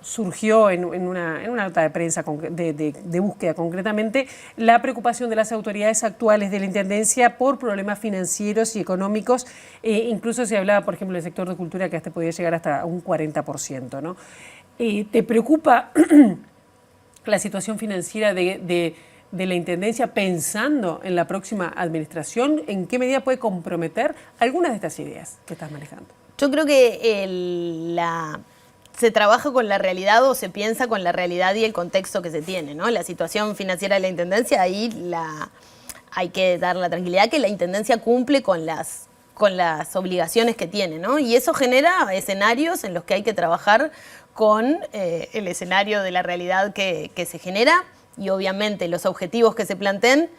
surgió en una nota de prensa de búsqueda concretamente, la preocupación de las autoridades actuales de la Intendencia por problemas financieros y económicos. Incluso se hablaba, por ejemplo, del sector de cultura, que hasta podía llegar hasta un 40%, ¿no? ¿Te preocupa la situación financiera de la Intendencia pensando en la próxima administración? ¿En qué medida puede comprometer algunas de estas ideas que estás manejando? Yo creo que se trabaja con la realidad o se piensa con la realidad y el contexto que se tiene, ¿no? La situación financiera de la Intendencia, ahí hay que dar la tranquilidad que la Intendencia cumple con las obligaciones que tiene, ¿no? Y eso genera escenarios en los que hay que trabajar con el escenario de la realidad que se genera. Y obviamente los objetivos que se planteen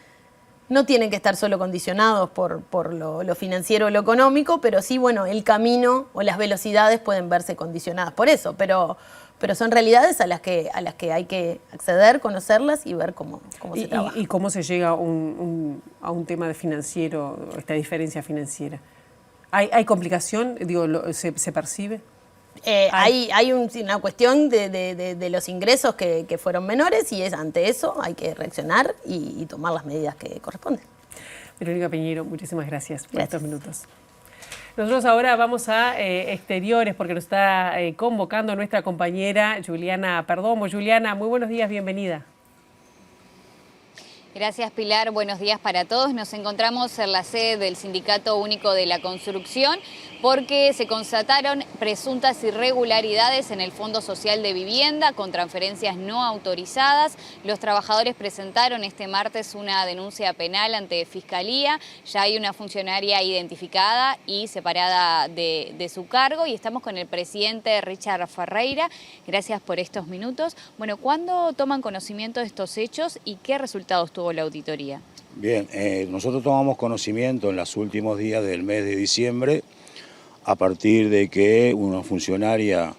no tienen que estar solo condicionados por lo financiero o lo económico, pero sí, el camino o las velocidades pueden verse condicionadas por eso, pero son realidades a las que hay que acceder, conocerlas y ver cómo se trabaja. ¿Y cómo se llega a un tema de financiero, esta diferencia financiera? ¿Hay complicación? ¿Se percibe? Hay una cuestión de los ingresos que fueron menores y ante eso hay que reaccionar y tomar las medidas que corresponden. Verónica Piñeiro, muchísimas gracias por estos minutos. Nosotros ahora vamos a exteriores porque nos está convocando nuestra compañera Juliana Perdomo. Juliana, muy buenos días, bienvenida. Gracias, Pilar. Buenos días para todos. Nos encontramos en la sede del Sindicato Único de la Construcción porque se constataron presuntas irregularidades en el Fondo Social de Vivienda con transferencias no autorizadas. Los trabajadores presentaron este martes una denuncia penal ante Fiscalía. Ya hay una funcionaria identificada y separada de su cargo. Y estamos con el presidente Richard Ferreira. Gracias por estos minutos. ¿Cuándo toman conocimiento de estos hechos y qué resultados tuvo la auditoría? Bien, nosotros tomamos conocimiento en los últimos días del mes de diciembre a partir de que una funcionaria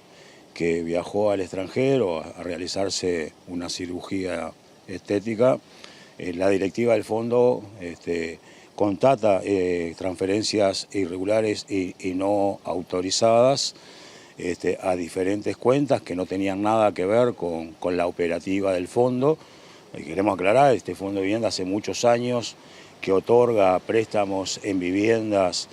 que viajó al extranjero a realizarse una cirugía estética, la directiva del fondo constata transferencias irregulares y no autorizadas a diferentes cuentas que no tenían nada que ver con la operativa del fondo. Queremos aclarar, este Fondo de Vivienda hace muchos años que otorga préstamos en viviendas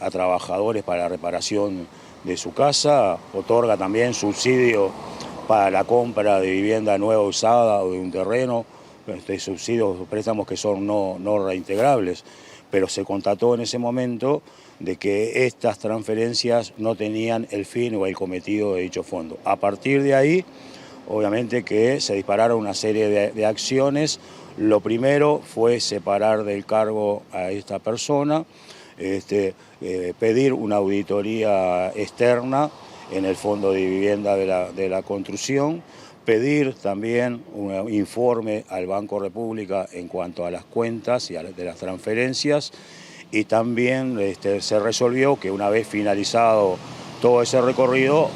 a trabajadores para la reparación de su casa, otorga también subsidio para la compra de vivienda nueva usada o de un terreno, subsidios o préstamos que son no reintegrables, pero se constató en ese momento de que estas transferencias no tenían el fin o el cometido de dicho fondo. A partir de ahí, obviamente que se dispararon una serie de acciones. Lo primero fue separar del cargo a esta persona, pedir una auditoría externa en el Fondo de Vivienda de la Construcción, pedir también un informe al Banco República en cuanto a las cuentas y de las transferencias, y también se resolvió que una vez finalizado todo ese recorrido,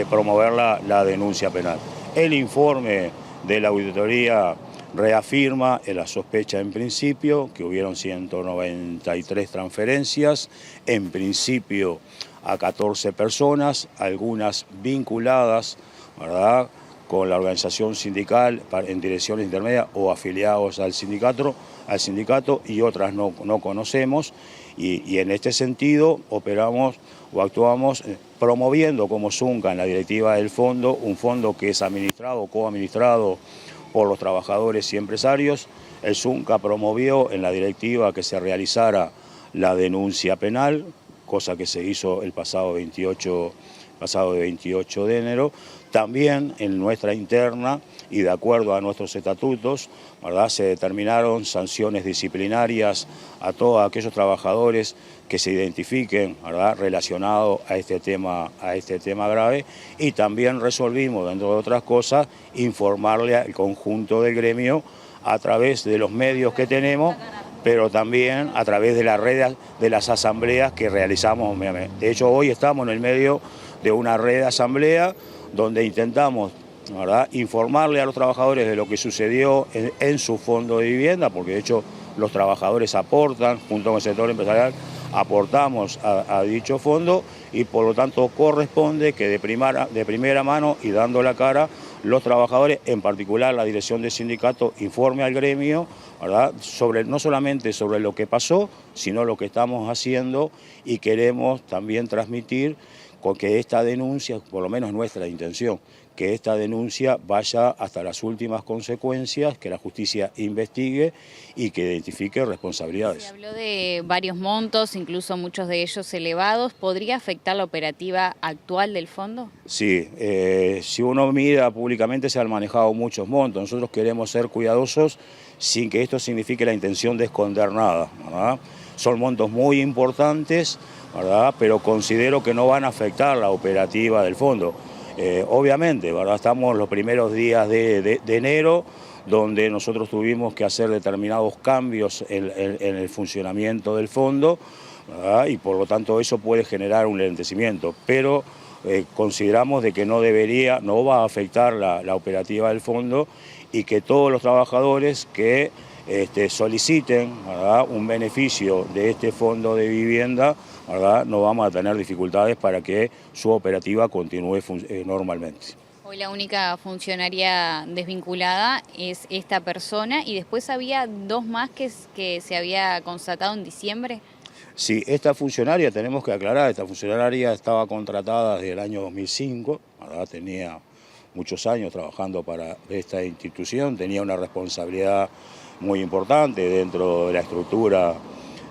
promover la denuncia penal. El informe de la auditoría reafirma la sospecha en principio, que hubieron 193 transferencias, en principio a 14 personas, algunas vinculadas, ¿verdad?, con la organización sindical en direcciones intermedias o afiliados al sindicato y otras no conocemos. Y en este sentido operamos o actuamos promoviendo como Zunca en la directiva del fondo, un fondo que es administrado o coadministrado por los trabajadores y empresarios. El Zunca promovió en la directiva que se realizara la denuncia penal, cosa que se hizo el pasado 28 de enero. También en nuestra interna y de acuerdo a nuestros estatutos, ¿verdad?, se determinaron sanciones disciplinarias a todos aquellos trabajadores que se identifiquen, ¿verdad?, relacionados a este tema grave, y también resolvimos, dentro de otras cosas, informarle al conjunto del gremio a través de los medios que tenemos, pero también a través de las redes de las asambleas que realizamos. De hecho, hoy estamos en el medio de una red de asamblea donde intentamos, ¿verdad?, informarle a los trabajadores de lo que sucedió en su fondo de vivienda, porque de hecho los trabajadores aportan, junto con el sector empresarial, aportamos a dicho fondo y por lo tanto corresponde que de primera mano y dando la cara, los trabajadores, en particular la dirección del sindicato, informe al gremio, ¿verdad?, no solamente sobre lo que pasó, sino lo que estamos haciendo, y queremos también transmitir con que esta denuncia, por lo menos nuestra intención, que esta denuncia vaya hasta las últimas consecuencias, que la justicia investigue y que identifique responsabilidades. Se habló de varios montos, incluso muchos de ellos elevados. ¿Podría afectar la operativa actual del fondo? Sí, si uno mira públicamente se han manejado muchos montos. Nosotros queremos ser cuidadosos sin que esto signifique la intención de esconder nada, ¿verdad? Son montos muy importantes, ¿verdad?, pero considero que no van a afectar la operativa del fondo. Obviamente, ¿verdad?, estamos en los primeros días de enero, donde nosotros tuvimos que hacer determinados cambios en el funcionamiento del fondo, ¿verdad?, y por lo tanto eso puede generar un lentecimiento, pero consideramos de que no va a afectar la operativa del fondo, y que todos los trabajadores que soliciten, ¿verdad?, un beneficio de este fondo de vivienda, ¿verdad?, no vamos a tener dificultades para que su operativa continúe normalmente. Hoy la única funcionaria desvinculada es esta persona, y después había dos más que se había constatado en diciembre. Sí, esta funcionaria, tenemos que aclarar, esta funcionaria estaba contratada desde el año 2005, ¿verdad?, tenía muchos años trabajando para esta institución, tenía una responsabilidad muy importante dentro de la estructura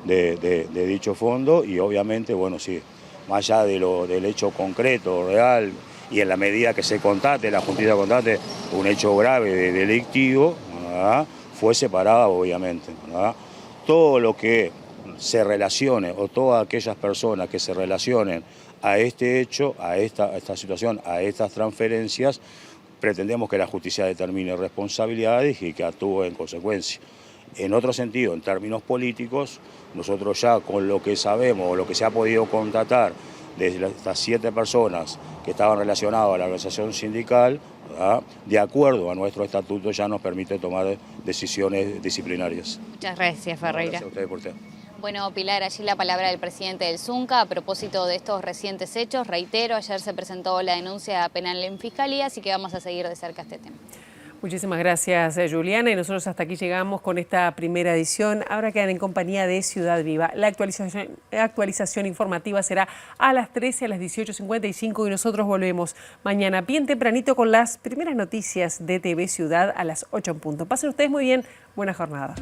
de dicho fondo, y obviamente, bueno, sí, más allá del hecho concreto, real, y en la medida que se constate, la justicia constate un hecho grave delictivo, ¿verdad?, fue separada, obviamente, ¿verdad? Todo lo que se relacione, o todas aquellas personas que se relacionen a este hecho, a esta situación, a estas transferencias, pretendemos que la justicia determine responsabilidades y que actúe en consecuencia. En otro sentido, en términos políticos, nosotros ya con lo que sabemos o lo que se ha podido constatar de estas 7 personas que estaban relacionadas a la organización sindical, ¿verdad?, de acuerdo a nuestro estatuto ya nos permite tomar decisiones disciplinarias. Muchas gracias, Ferreira. Gracias a ustedes por tiempo. Bueno, Pilar, allí la palabra del presidente del Zunca a propósito de estos recientes hechos. Reitero, ayer se presentó la denuncia penal en Fiscalía, así que vamos a seguir de cerca este tema. Muchísimas gracias, Juliana, y nosotros hasta aquí llegamos con esta primera edición. Ahora quedan en compañía de Ciudad Viva. La actualización informativa será a las 13, a las 18:55, y nosotros volvemos mañana bien tempranito con las primeras noticias de TV Ciudad a las 8 en punto. Pasen ustedes muy bien, buena jornada.